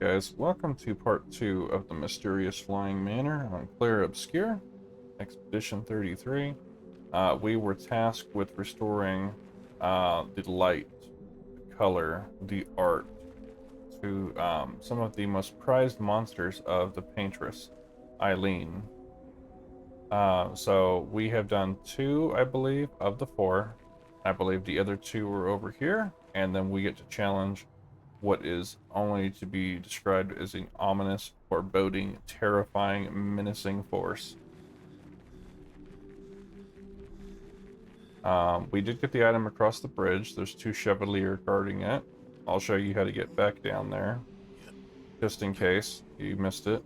Hi guys, welcome to part 2 of the Mysterious Flying Manor on Clair Obscur, Expedition 33. We were tasked with restoring the light, the color, the art to some of the most prized monsters of the paintress, Eileen. So we have done 2, I believe, of the 4. I believe the other 2 were over here, and then we get to challenge what is only to be described as an ominous, foreboding, terrifying, menacing force. We did get the item across the bridge. There's 2 Chevalier guarding it. I'll show you how to get back down there, just in case you missed it.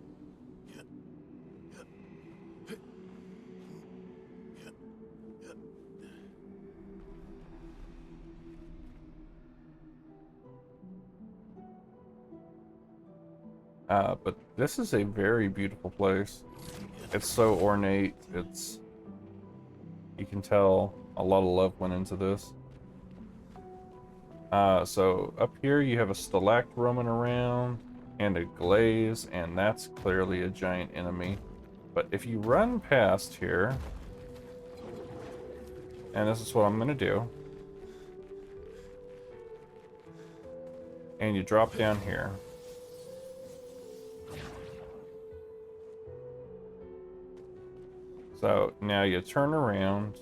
But this is a very beautiful place. It's so ornate. You can tell a lot of love went into this. So up here you have a stalactite roaming around and a glaze, and that's clearly a giant enemy. But if you run past here, and this is what I'm going to do, and you drop down here, so now you turn around,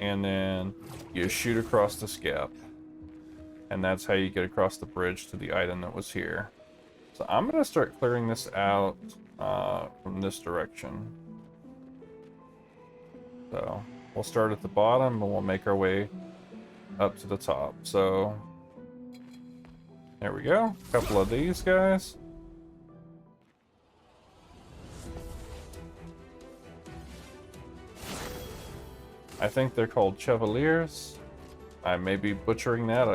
and then you shoot across this gap, and that's how you get across the bridge to the item that was here. So I'm going to start clearing this out from this direction. So we'll start at the bottom and we'll make our way up to the top. So there we go. A couple of these guys. I think they're called Chevaliers. I may be butchering that.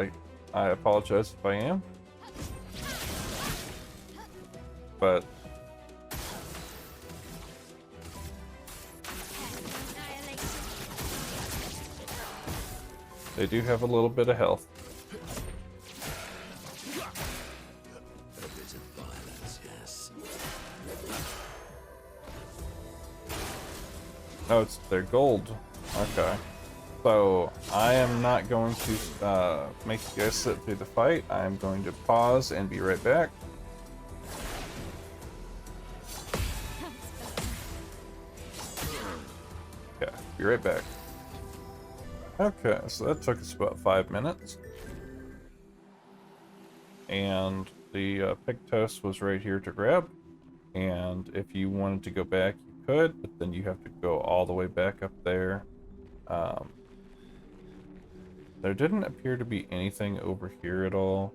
I apologize if I am. But they do have a little bit of health. A bit of violence, yes. Oh, they're gold. Okay. So I am not going to make you guys sit through the fight. I am going to pause and be right back. Okay, be right back. Okay, so that took us about 5 minutes. And the pig toast was right here to grab. And if you wanted to go back, you could, but then you have to go all the way back up there. There didn't appear to be anything over here at all.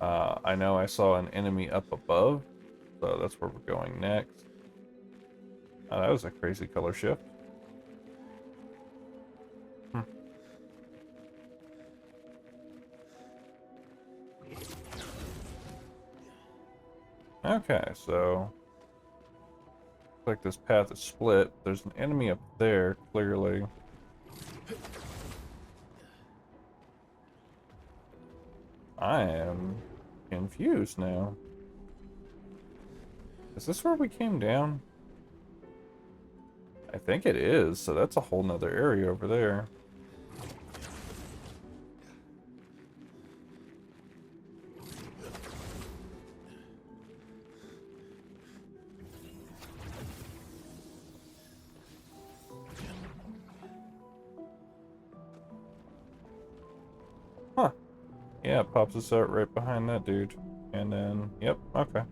I know I saw an enemy up above, so that's where we're going next. That was a crazy color shift. Okay, so looks like this path is split. There's an enemy up there, clearly. I am confused now. Is this where we came down? I think it is, so that's a whole nother area over there. Huh. Yeah, it pops us out right behind that dude. And then, yep, okay.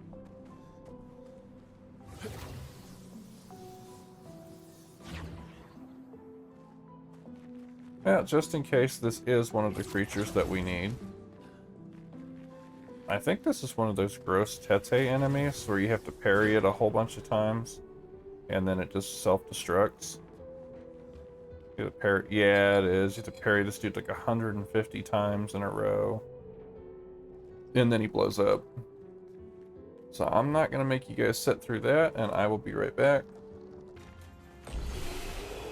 Yeah, just in case this is one of the creatures that we need. I think this is one of those gross Tete enemies where you have to parry it a whole bunch of times and then it just self-destructs. You have to parry, yeah, it is. You have to parry this dude like 150 times in a row. And then he blows up. So I'm not going to make you guys sit through that, and I will be right back.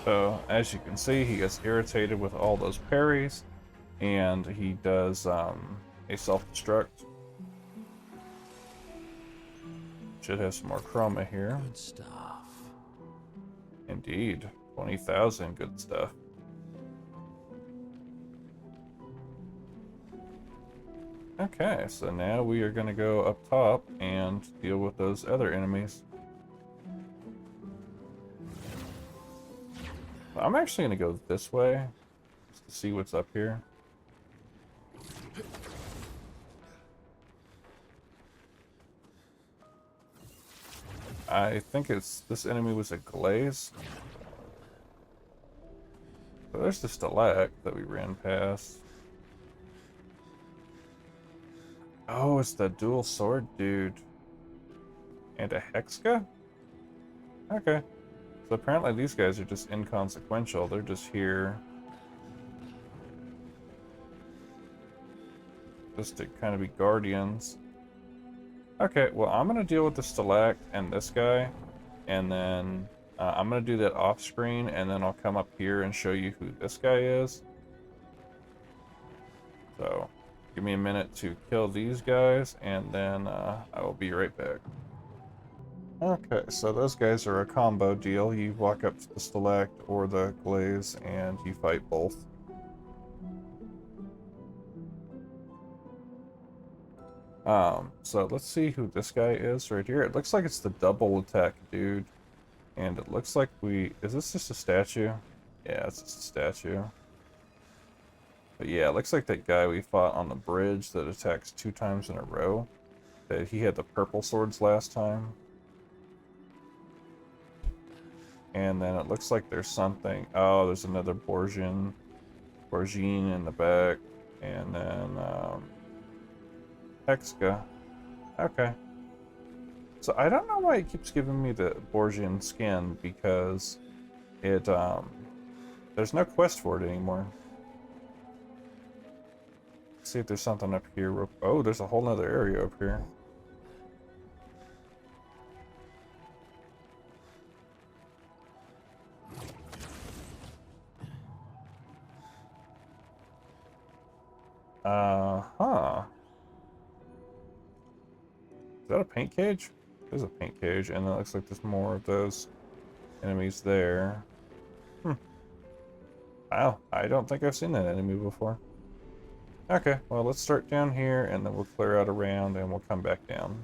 So, as you can see, he gets irritated with all those parries. and he does a self-destruct. Should have some more chroma here. Good stuff. Indeed, 20,000 good stuff. Okay, so now we are going to go up top and deal with those other enemies. I'm actually going to go this way just to see what's up here. I think this enemy was a glaze. So there's the stalag that we ran past. Oh, it's the dual sword dude. And a Hexka? Okay. So apparently these guys are just inconsequential. They're just here just to kind of be guardians. Okay, well, I'm going to deal with the Stalag and this guy, and then I'm going to do that off screen, and then I'll come up here and show you who this guy is. So, give me a minute to kill these guys, and then I will be right back. Okay, so those guys are a combo deal. You walk up to the Stalag or the Glaze, and you fight both. So let's see who this guy is right here. It looks like it's the double attack dude. And it looks like is this just a statue? Yeah, it's just a statue. But yeah, it looks like that guy we fought on the bridge that attacks 2 times in a row. That he had the purple swords last time. And then it looks like there's something. Oh, there's another Borgine in the back. And then, Hexka. Okay. So I don't know why it keeps giving me the Borgian skin, because it, there's no quest for it anymore. Let's see if there's something up here. Oh, there's a whole nother area up here. Huh. Is that a paint cage? There's a paint cage, and it looks like there's more of those enemies there. Wow, I don't think I've seen that enemy before. Okay, well, let's start down here, and then we'll clear out around, and we'll come back down.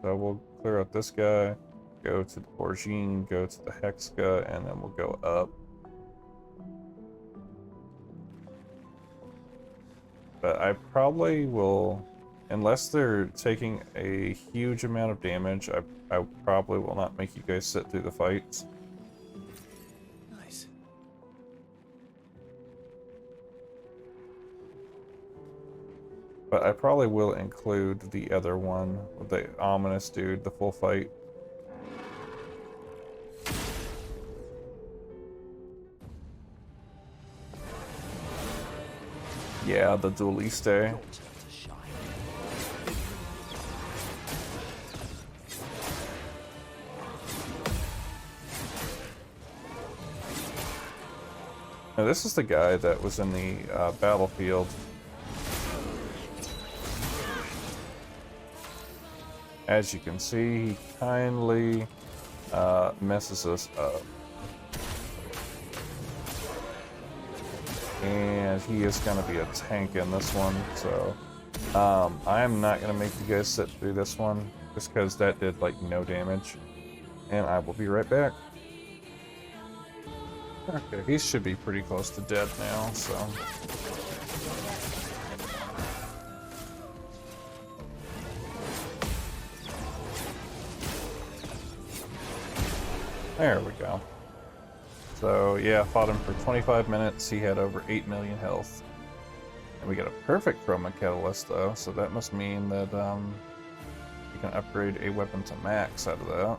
So we'll clear out this guy, go to the Borgine, go to the Hexka, and then we'll go up. But I probably will, unless they're taking a huge amount of damage, I probably will not make you guys sit through the fights. Nice. But I probably will include the other one, with the ominous dude, the full fight. Yeah, the Dueliste. Your turn to shine. Now, this is the guy that was in the battlefield. As you can see, he kindly messes us up. And he is going to be a tank in this one, so I am not going to make you guys sit through this one, just because that did like no damage. And I will be right back. Okay, he should be pretty close to dead now, so... There we go. So yeah, fought him for 25 minutes. He had over 8 million health. And we got a perfect chroma catalyst though, so that must mean that you can upgrade a weapon to max out of that.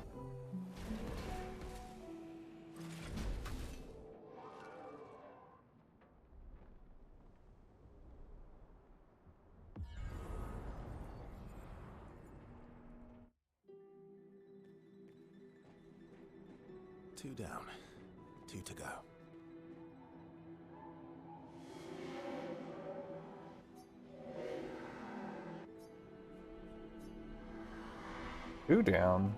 2 down. 2 to go. Two down.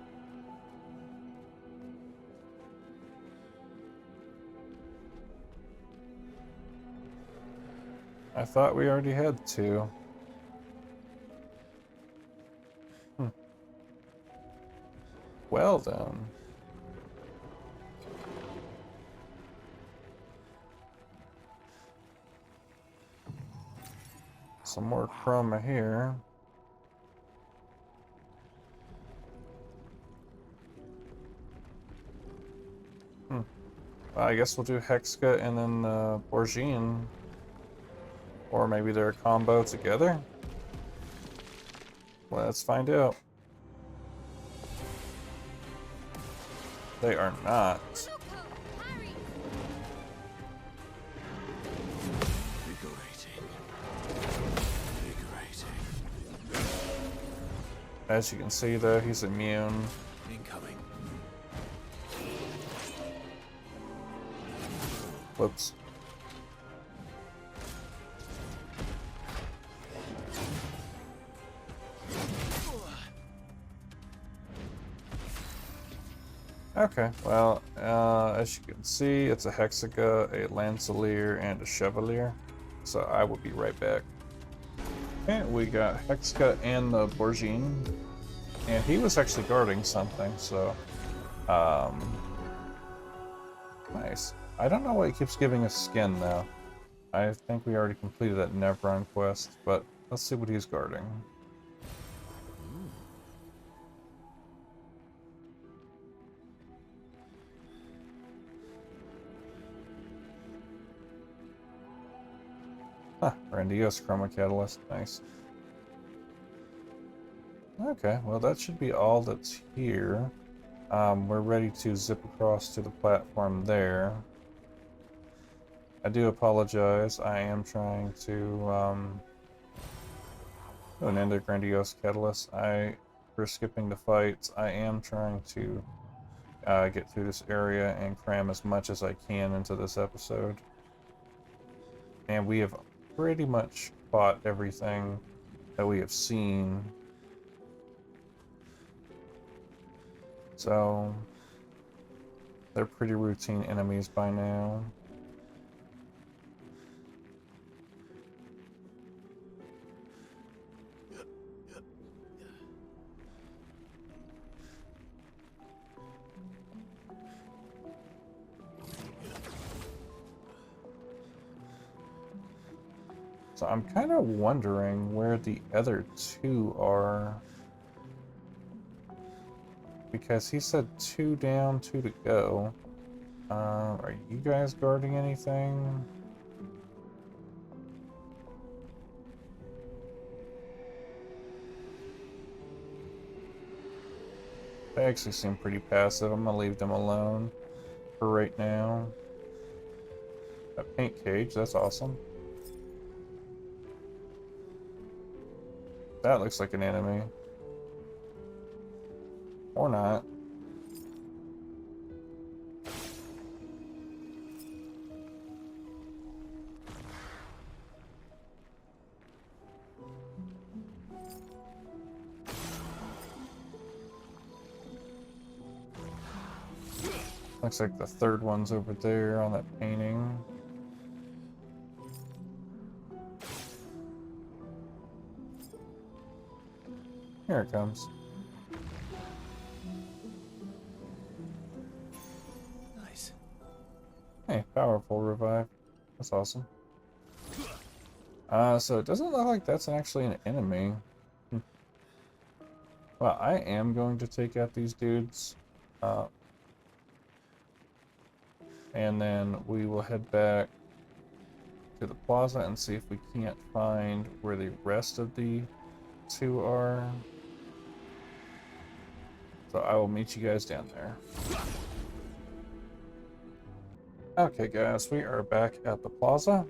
I thought we already had 2. Well then. Some more chroma here. Well, I guess we'll do Hexka and then Borgine. Or maybe they're a combo together? Let's find out. They are not. As you can see though, he's immune. Incoming. Whoops. Okay, well, as you can see, it's a Hexica, a Lancelier, and a Chevalier. So I will be right back. Okay, we got Hexica and the Borgine. And he was actually guarding something, so... nice. I don't know why he keeps giving us skin, though. I think we already completed that Nevron quest, but let's see what he's guarding. Huh, grandiose chroma catalyst, nice. Okay, well that should be all that's here. We're ready to zip across to the platform there. I do apologize, I am trying to do an end of grandiose catalyst. For skipping the fights, I am trying to get through this area and cram as much as I can into this episode. And we have pretty much fought everything that we have seen. So, they're pretty routine enemies by now. So I'm kind of wondering where the other 2 are. Because he said 2 down, 2 to go. Are you guys guarding anything? They actually seem pretty passive. I'm gonna leave them alone for right now. A paint cage, that's awesome. That looks like an enemy. Or not. Looks like the third one's over there on that painting. Here it comes. Nice. Hey, powerful revive. That's awesome. So it doesn't look like that's actually an enemy. Well, I am going to take out these dudes. And then we will head back to the plaza and see if we can't find where the rest of the 2 are. So I will meet you guys down there. Okay guys, we are back at the plaza.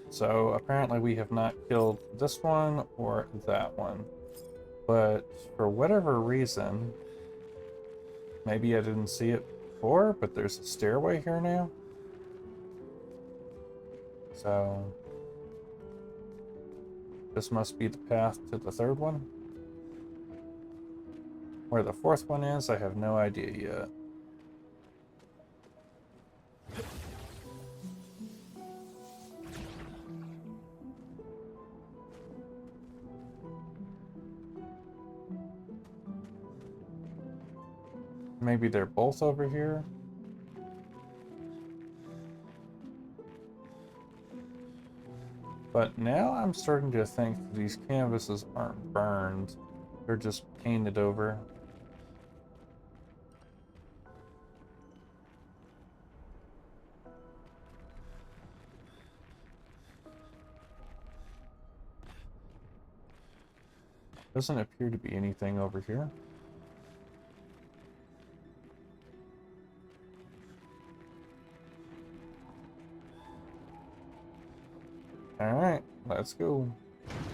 So apparently we have not killed this one or that one. But for whatever reason, maybe I didn't see it before, but there's a stairway here now. So this must be the path to the third one. Where the fourth one is, I have no idea yet. Maybe they're both over here. But now I'm starting to think these canvases aren't burned. They're just painted over. Doesn't appear to be anything over here. Alright, let's go.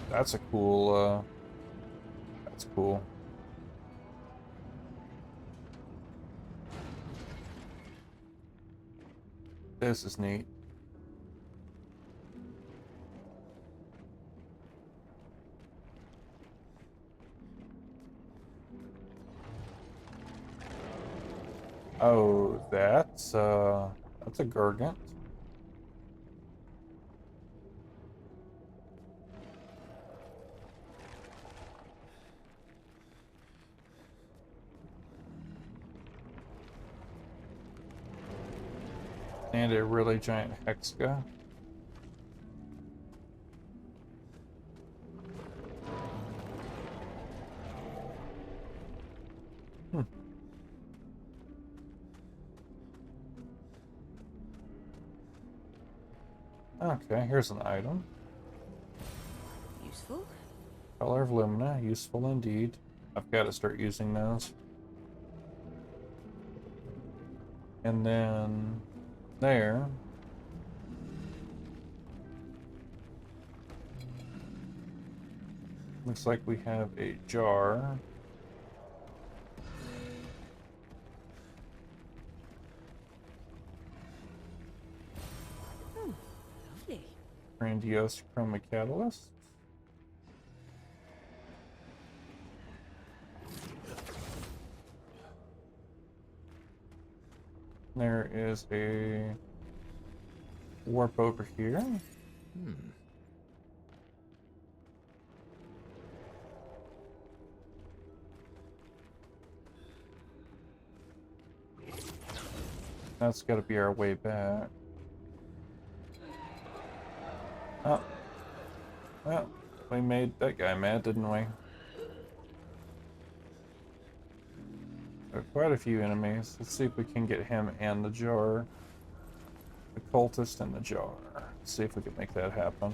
That's a cool, that's cool. This is neat. Oh, that's a Gargant. And a really giant Hexga. Okay, here's an item. Useful. Color of Lumina, useful indeed. I've got to start using those. And then there. Looks like we have a jar. Oh, lovely. Grandiose Chroma Catalyst. There is a warp over here. That's got to be our way back. Oh. Well, we made that guy mad, didn't we? There are quite a few enemies. Let's see if we can get him and the jar. The cultist and the jar. Let's see if we can make that happen.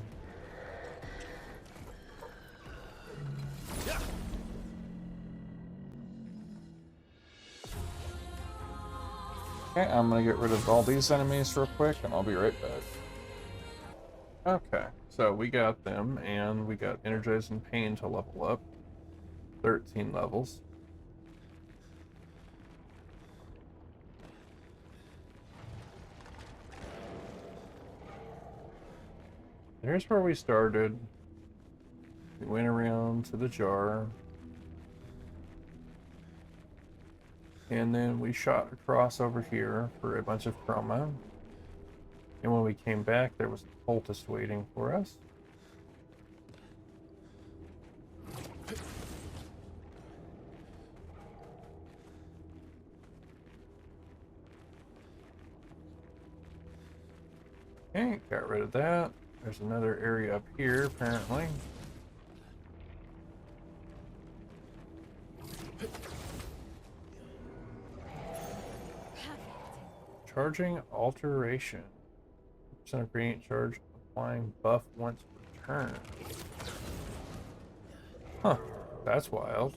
Okay, I'm gonna get rid of all these enemies real quick and I'll be right back. Okay, so we got them and we got Energizing Pain to level up. 13 levels. Here's where we started. We went around to the jar. And then we shot across over here for a bunch of chroma. And when we came back, there was a cultist waiting for us. Okay, got rid of that. There's another area up here, apparently. Charging alteration. Percent of gradient charge applying buff once per turn. Huh, that's wild.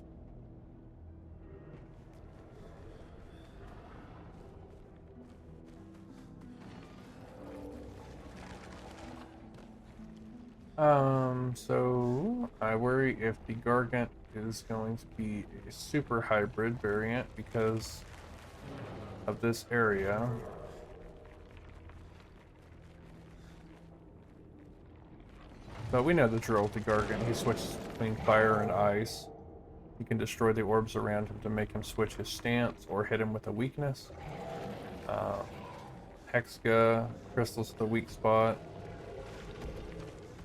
So I worry if the Gargant is going to be a super hybrid variant because of this area. But we know the drill with the Gargant. He switches between fire and ice. You can destroy the orbs around him to make him switch his stance or hit him with a weakness. Hexga, crystal's the weak spot.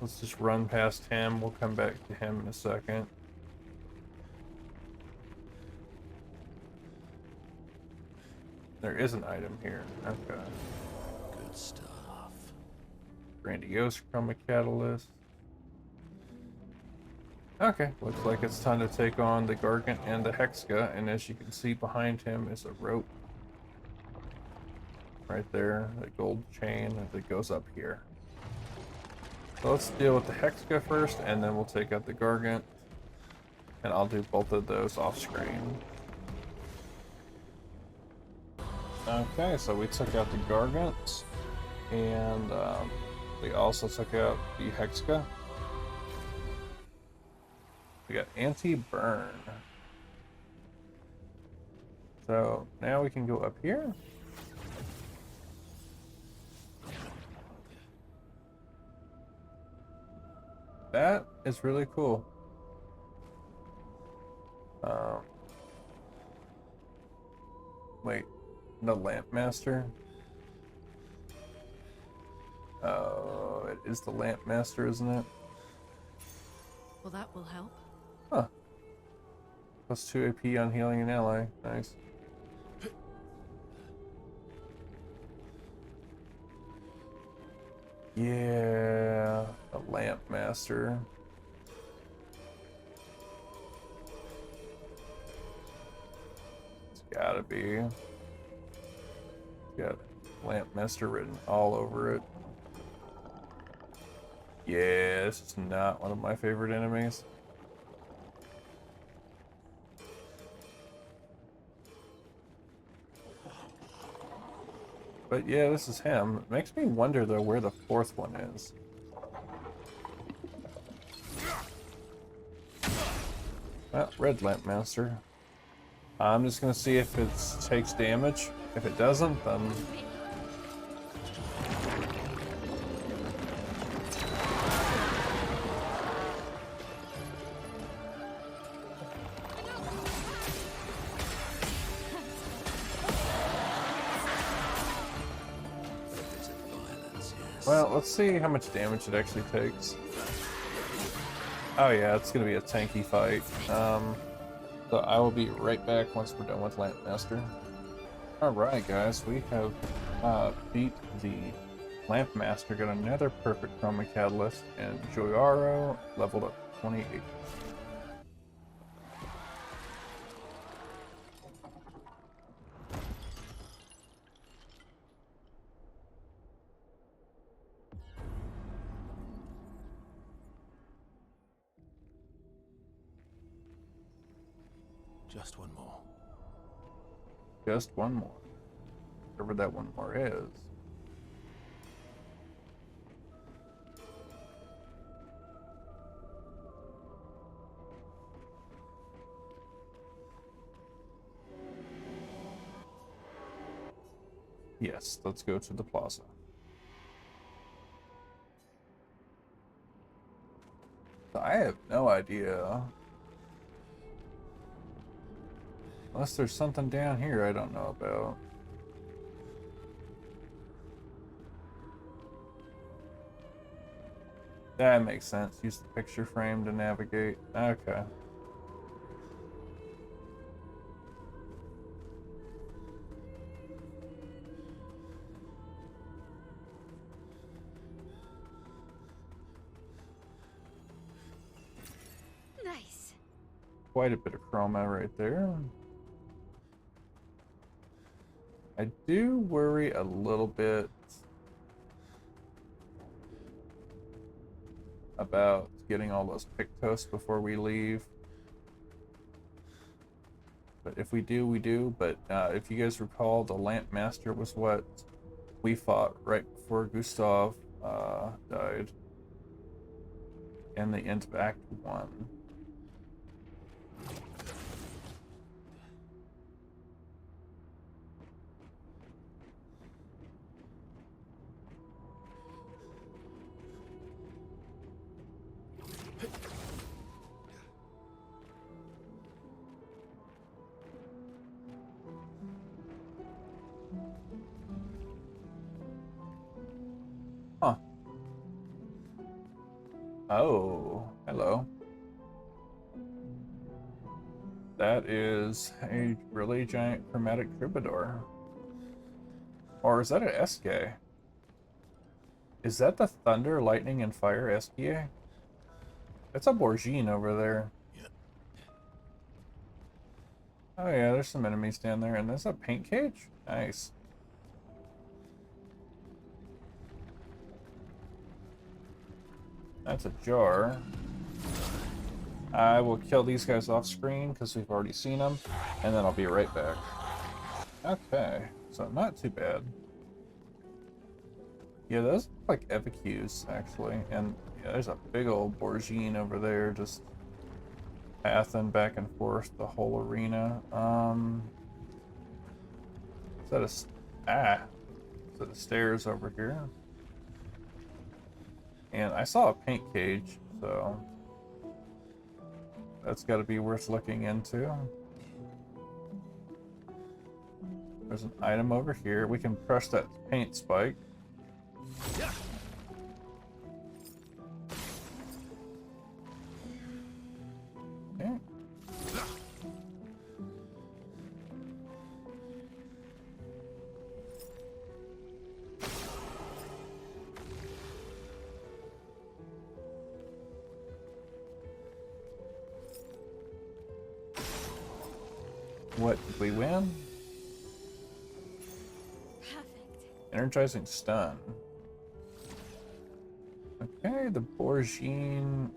Let's just run past him. We'll come back to him in a second. There is an item here. Okay. Good stuff. Grandiose Chroma Catalyst. Okay, looks like it's time to take on the Gargant and the Hexga, and as you can see behind him is a rope. Right there, a gold chain that goes up here. So let's deal with the Hexga first, and then we'll take out the Gargant. And I'll do both of those off screen. Okay, so we took out the Gargant, and we also took out the Hexga. We got anti-burn. So now we can go up here. That is really cool. Wait, the Lamp Master? Oh, it is the Lamp Master, isn't it? Well, that will help. Huh. Plus 2 AP on healing an ally. Nice. Yeah, a Lamp Master. It's gotta be. Got Lamp Master written all over it. Yeah, this is not one of my favorite enemies. But yeah, this is him. It makes me wonder though where the fourth one is. Well, red Lamp Master. I'm just gonna see if it takes damage. If it doesn't, then well, let's see how much damage it actually takes. Oh yeah, it's gonna be a tanky fight. So I will be right back once we're done with Lamp Master. Alright guys, we have beat the Lamp Master, got another perfect Chroma Catalyst, and Joyaro leveled up to 28. Just one more. Just one more. Whatever that one more is. Yes, let's go to the plaza. I have no idea. Unless there's something down here I don't know about. That makes sense. Use the picture frame to navigate. Okay. Nice. Quite a bit of chroma right there. I do worry a little bit about getting all those Pictos before we leave. But if we do, we do. But if you guys recall, the Lamp Master was what we fought right before Gustav died in the end of Act 1. Huh. Oh, hello. That is a really giant chromatic troubadour. Or is that an Eske? Is that the thunder, lightning, and fire Eskie? That's a Borgine over there. Yeah. Oh yeah, there's some enemies down there, and there's a paint cage? Nice. That's a jar. I will kill these guys off screen because we've already seen them, and then I'll be right back. Okay, so not too bad. Yeah, those look like Eveques, actually, and yeah, there's a big old Borgine over there just pathing back and forth the whole arena. Is that a... Is that the stairs over here? And I saw a paint cage, so that's got to be worth looking into. There's an item over here. We can crush that paint spike. Okay. What did we win? Perfect. Energizing stun. Okay, the Borgine.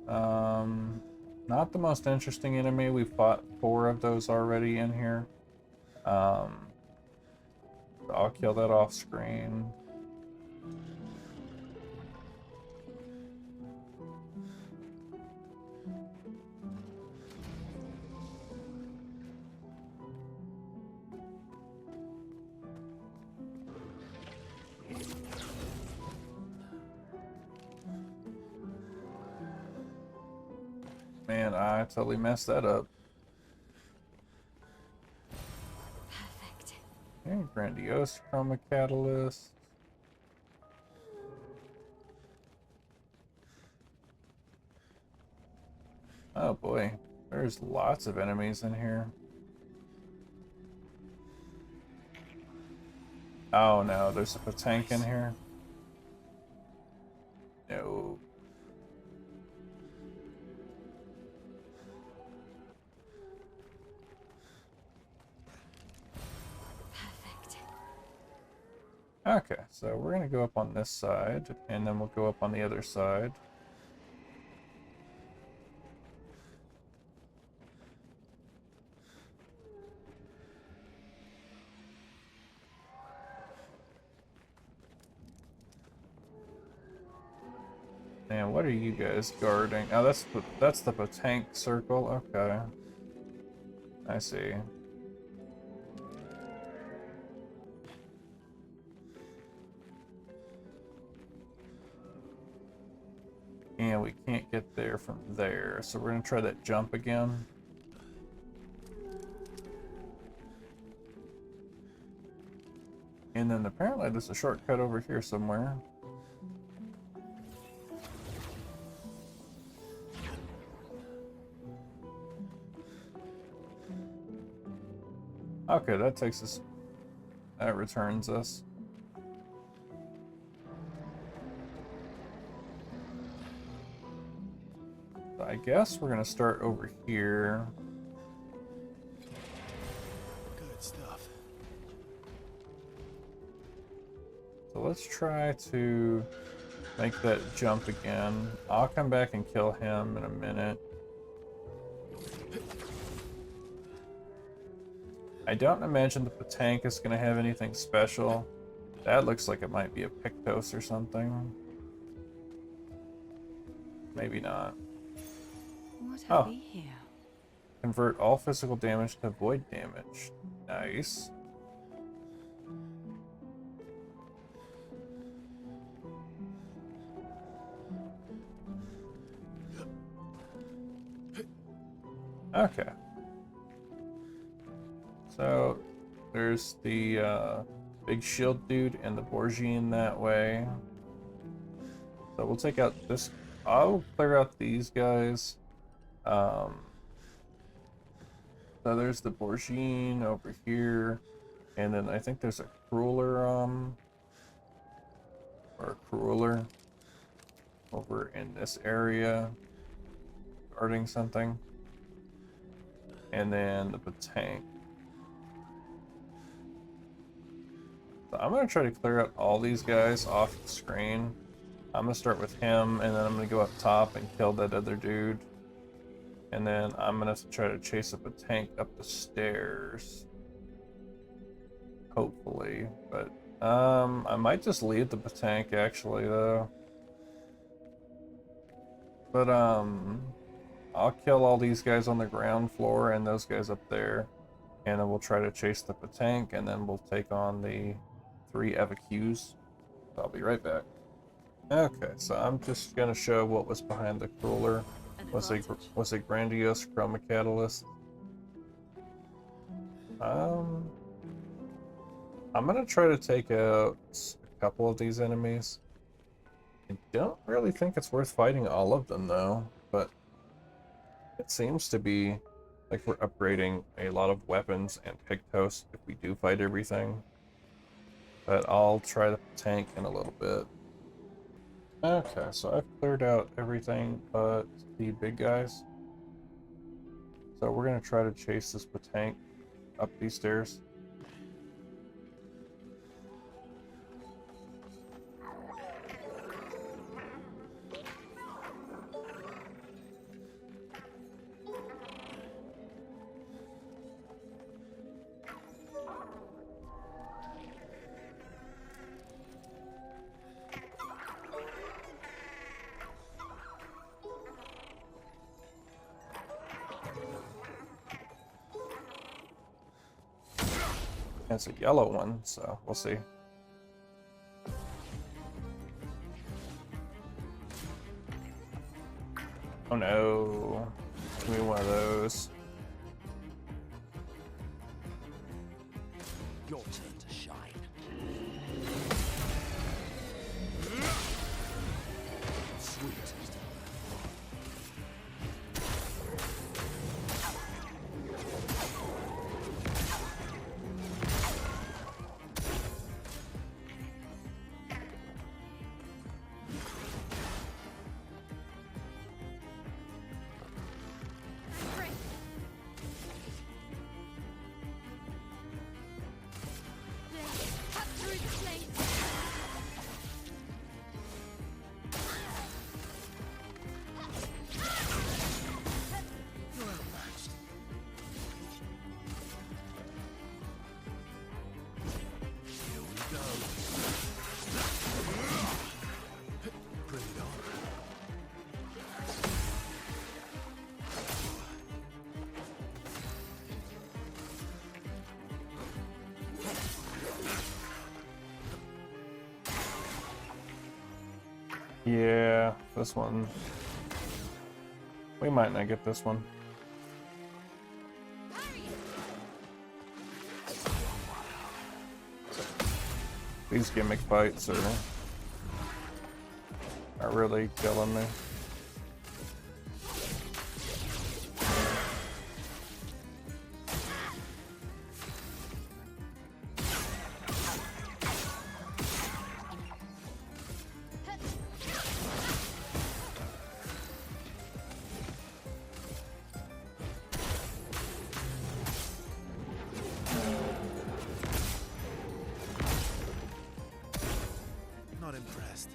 Not the most interesting enemy. We fought 4 of those already in here. So I'll kill that off screen. Man, I totally messed that up. Perfect. Okay, grandiose chroma catalyst. Oh boy, there's lots of enemies in here. Oh no, there's a Petank in here. No. Perfect. Okay, so we're gonna go up on this side, and then we'll go up on the other side. And what are you guys guarding? Oh, that's the Petank circle. Okay, I see. And we can't get there from there, so we're gonna try that jump again. And then apparently there's a shortcut over here somewhere. Okay, that takes us... that returns us. So I guess we're gonna start over here. Good stuff. So let's try to make that jump again. I'll come back and kill him in a minute. I don't imagine the Petank is going to have anything special. That looks like it might be a Pictos or something. Maybe not. What have Oh. we here? Convert all physical damage to void damage. Nice. Okay. So there's the big shield dude and the Borgine that way. So we'll take out this. I'll clear out these guys. So there's the Borgine over here, and then I think there's a crueler or a crueler over in this area guarding something, and then the Petank. So I'm gonna try to clear out all these guys off the screen. I'm gonna start with him, and then I'm gonna go up top and kill that other dude. And then I'm gonna try to chase up a tank up the stairs. Hopefully. But I might just leave the tank actually though. But I'll kill all these guys on the ground floor and those guys up there. And then we'll try to chase the tank, and then we'll take on the 3 Eveques. I'll be right back. Okay, so I'm just gonna show what was behind the crueler. Was a grandiose chroma catalyst. I'm gonna try to take out a couple of these enemies. I don't really think it's worth fighting all of them though, but it seems to be like we're upgrading a lot of weapons and Pictos if we do fight everything. But I'll try the tank in a little bit. Okay, so I've cleared out everything but the big guys. So we're gonna try to chase this Petank up these stairs. It's a yellow one, so we'll see. Oh no. Give me one of those. Your turn to shine. Sweet. Yeah, this one. We might not get this one. These gimmick fights are really killing me. Not impressed.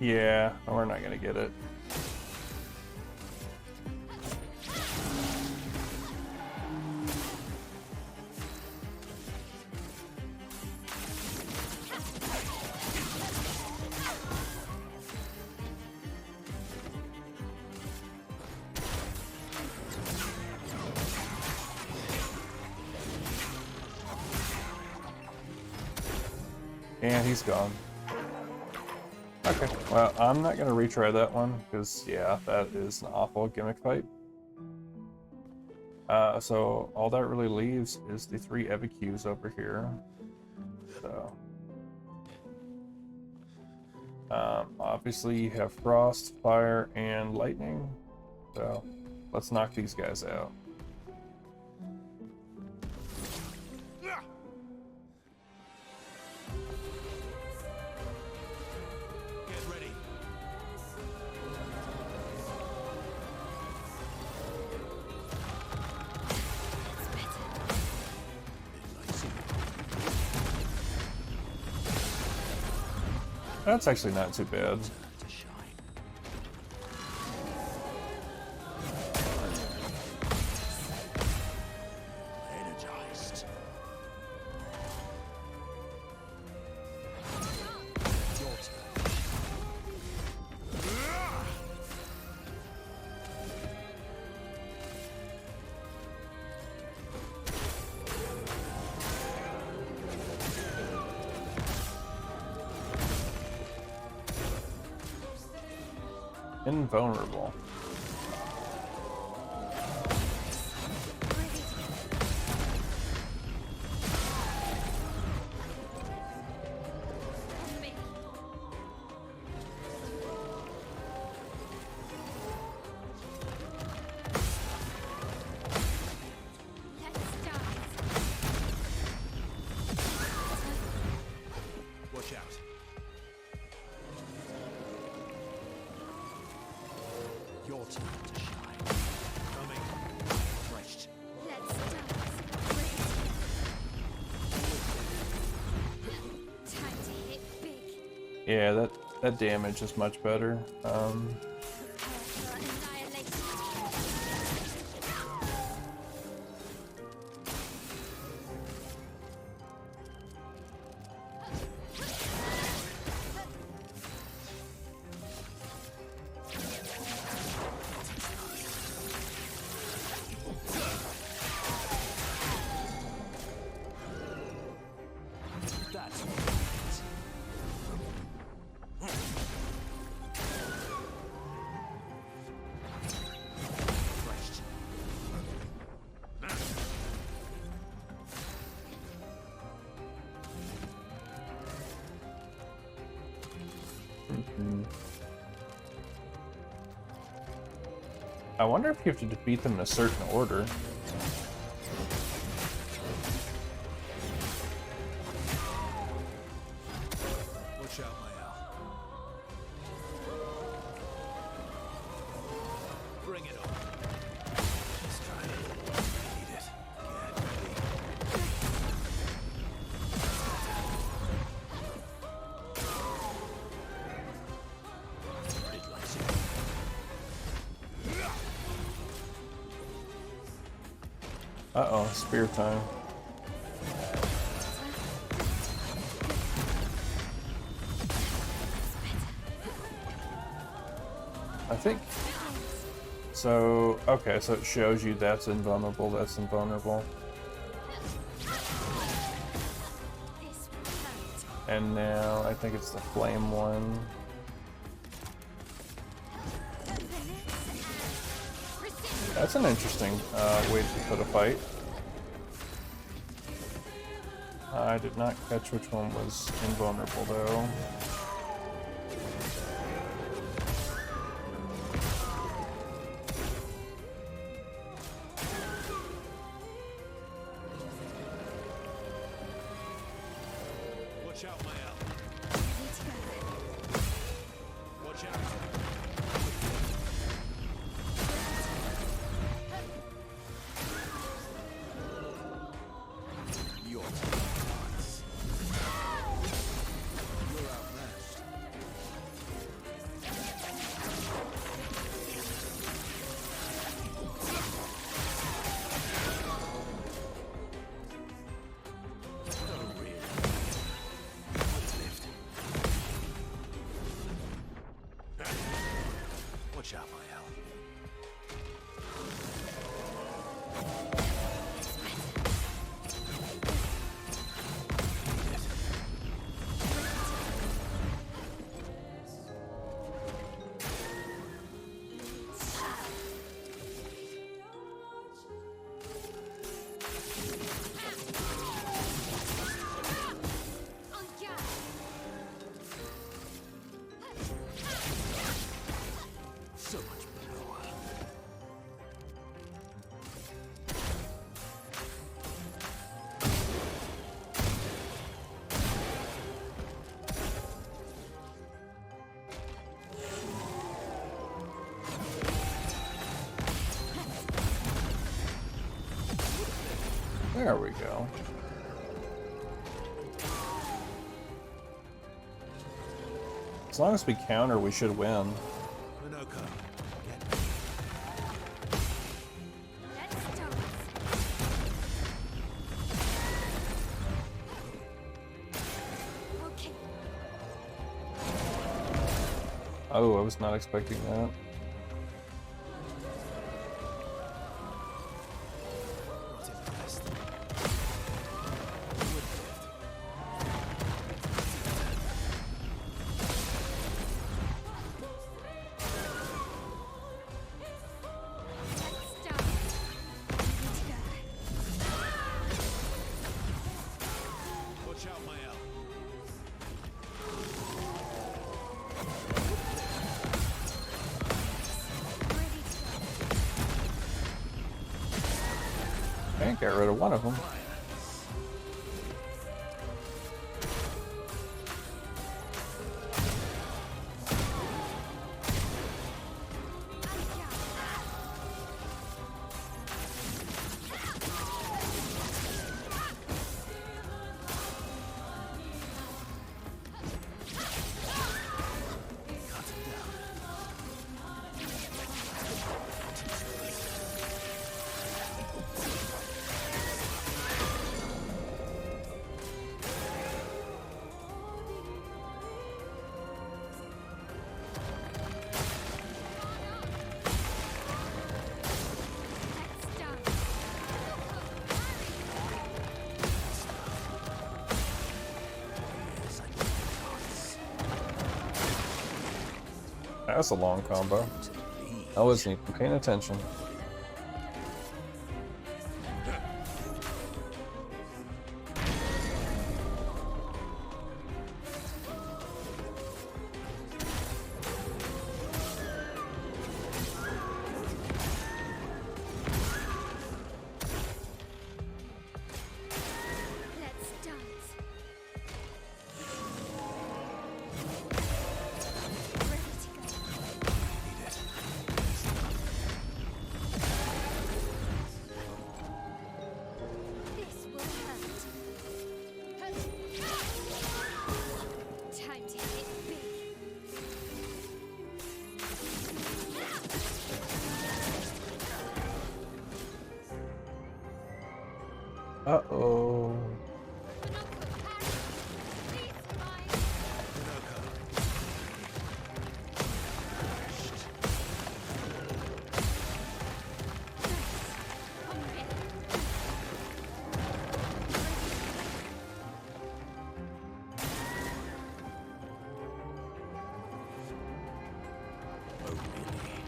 Yeah, we're not gonna get it. And he's gone. Okay, well, I'm not going to retry that one, because, yeah, that is an awful gimmick fight. So all that really leaves is the 3 Eveques over here. So, obviously you have frost, fire, and lightning. So let's knock these guys out. Get ready. That's actually not too bad. To shine. Energized. Your turn. Invulnerable. Watch out. Your turn to shine. Coming. Refreshed. Let's dance. Time to hit big. Yeah, that damage is much better. Prepare for annihilation. That's refreshed. I wonder if you have to defeat them in a certain order. Watch out, my Al. Bring it on. Let's try it. Need it. Get ready. Big lights. Uh-oh, spear time. I think so. Okay, so it shows you that's invulnerable, that's invulnerable. This will hurt. And now I think it's the flame one. That's an interesting way to put a fight. I did not catch which one was invulnerable though. Watch out, my Al. Ready to go. Watch out. Your turn. You're outmatched. No, really. There we go. As long as we counter, we should win. Minoko, get Let's start. Okay. Oh, I was not expecting that. not in the best. Let's start. Ready to go. Watch out, Mael. Ready to go. Okay, get rid of one of them. Cut him down. Let's start. Yes, I know the gods. That's a long combo. I wasn't even paying attention. Let's dance. Ready to go. Need it. This will hurt. Time to hit big. Uh-oh. Please, mine. Minoko. Come in. Oh, really?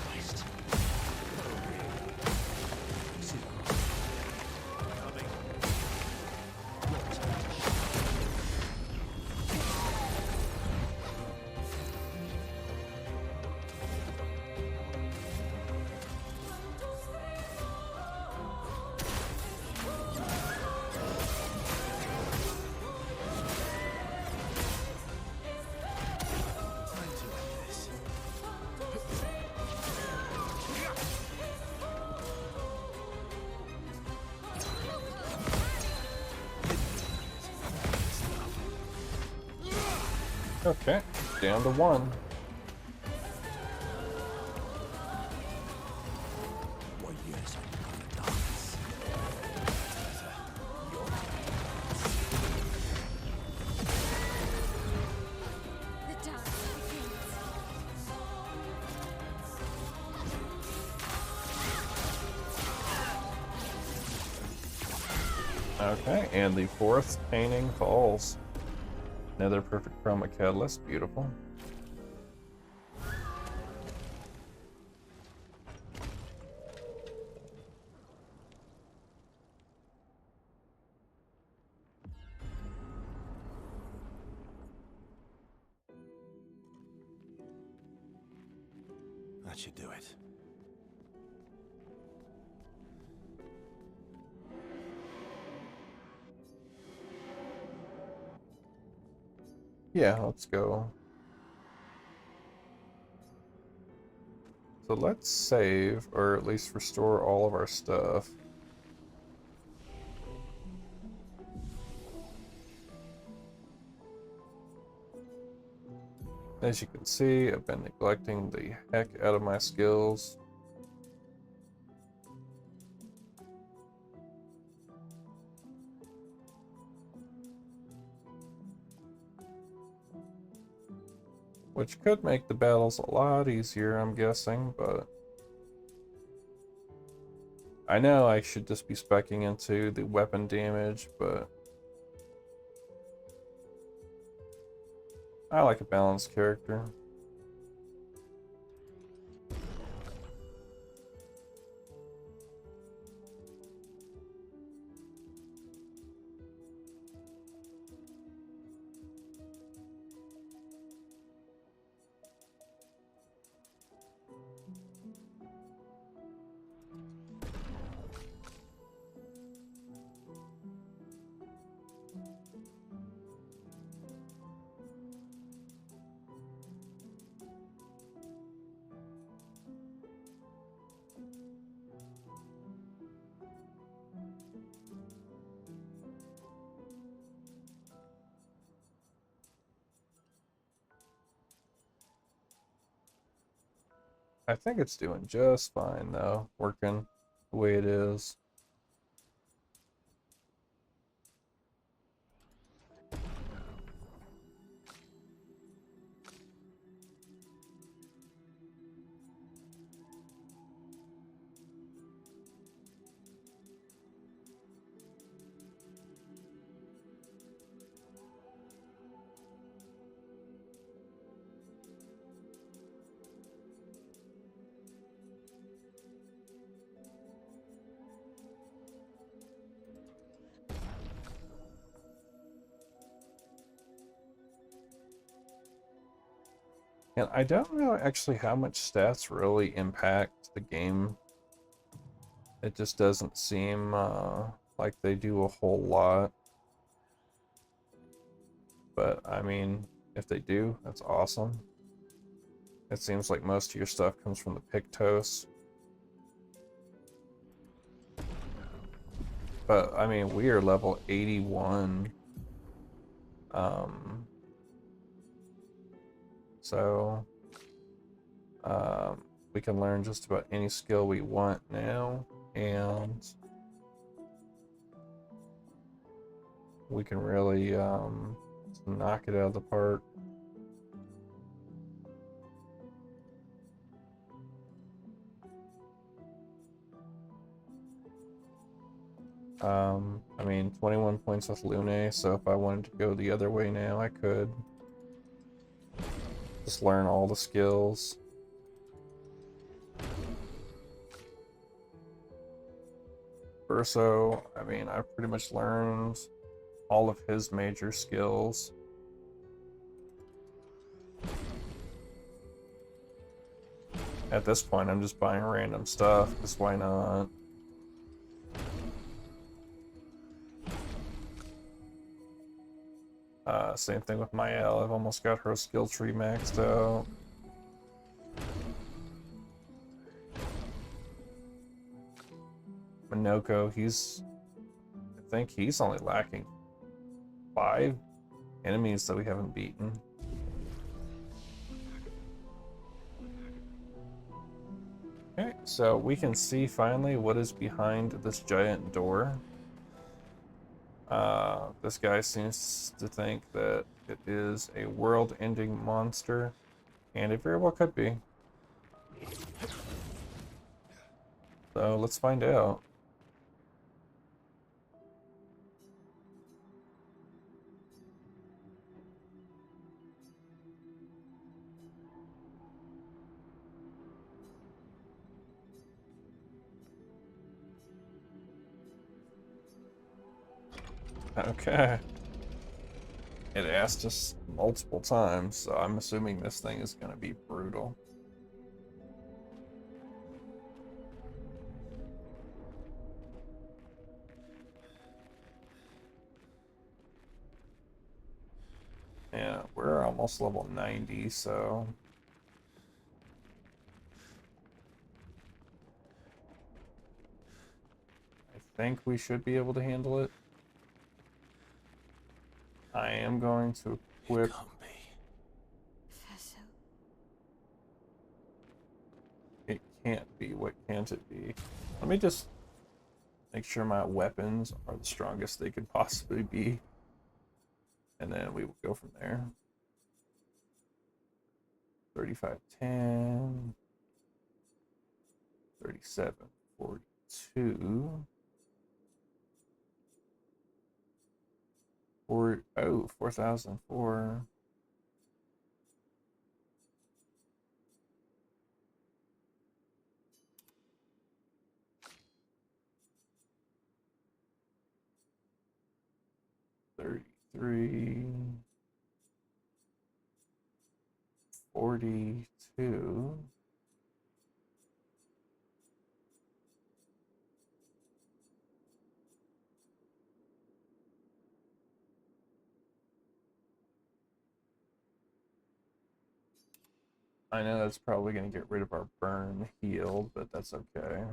Christ. Oh, really? Easy on. Coming. Your turn to shine. Time to end this. Okay, down to one. What years are you gonna dance? Your The dance begins. Okay, and the fourth painting falls. Another perfect chroma catalyst, beautiful. That should do it. Yeah, let's go. So let's save, or at least restore all of our stuff. As you can see, I've been neglecting the heck out of my skills. Which could make the battles a lot easier, I'm guessing, but I know I should just be speccing into the weapon damage, but I like a balanced character. I think it's doing just fine though, working the way it is. And I don't know actually how much stats really impact the game. It just doesn't seem like they do a whole lot. But I mean, if they do, that's awesome. It seems like most of your stuff comes from the Pictos. But I mean, we are level 81. Um, so we can learn just about any skill we want now, and we can really knock it out of the park. I mean, 21 points with Lune, so if I wanted to go the other way now, I could. Just learn all the skills. Verso, I mean, I've pretty much learned all of his major skills. At this point, I'm just buying random stuff, because why not? Same thing with Mael. I've almost got her skill tree maxed out. Minoko, I think he's only lacking 5 enemies that we haven't beaten. Okay, so we can see finally what is behind this giant door. This guy seems to think that it is a world-ending monster, and it very well could be. So let's find out. Okay. It asked us multiple times, so I'm assuming this thing is going to be brutal. Yeah, we're almost level 90, so think we should be able to handle it. I am going to It equip. can't be. Vessel. It can't be. What can't it be? Let me just make sure my weapons are the strongest they could possibly be. And then we will go from there. 3510. 3742. Oh, 4004. $33. 42. I know that's probably going to get rid of our burn healed, but that's okay.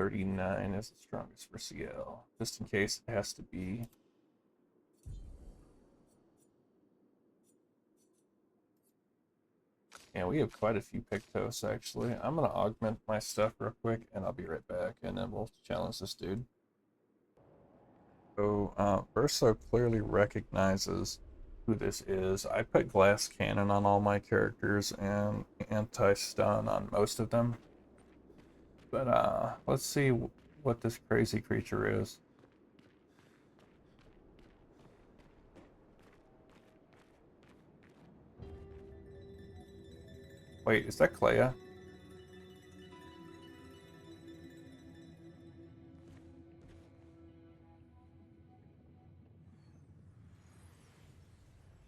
$39 is the strongest for CL, just in case it has to be. And we have quite a few Pictos, actually. I'm going to augment my stuff real quick, and I'll be right back, and then we'll challenge this dude. So, Verso clearly recognizes who this is. I put glass cannon on all my characters and anti-stun on most of them. But, let's see what this crazy creature is. Wait, is that Clea?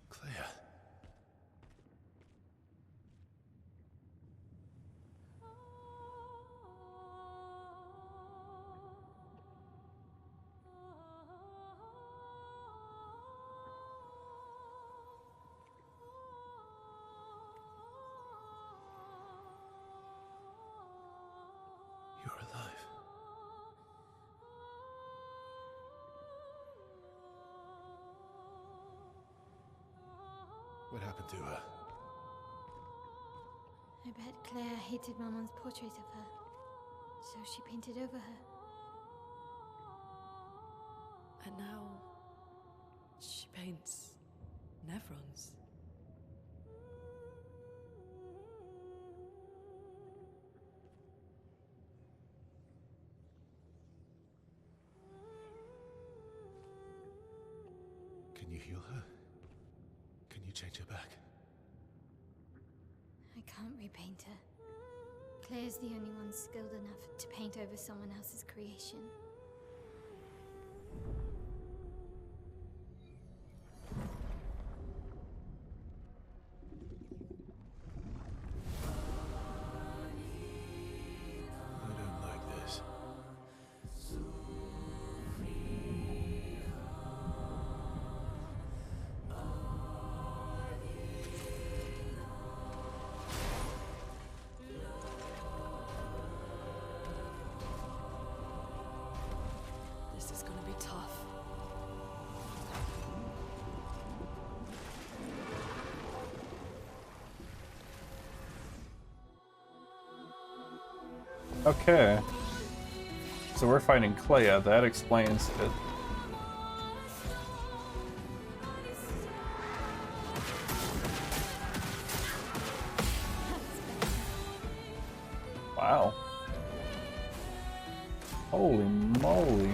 Claire. You're alive. What happened to her? I bet Claire hated Maman's portrait of her, so she painted over her. And now she paints Nevrons. Can you heal her? Can you change her back? I can't repaint her. Claire's the only one skilled enough to paint over someone else's creation. I don't like this. This is gonna be tough. Okay. So we're fighting Clea. That explains it. Wow. Holy moly.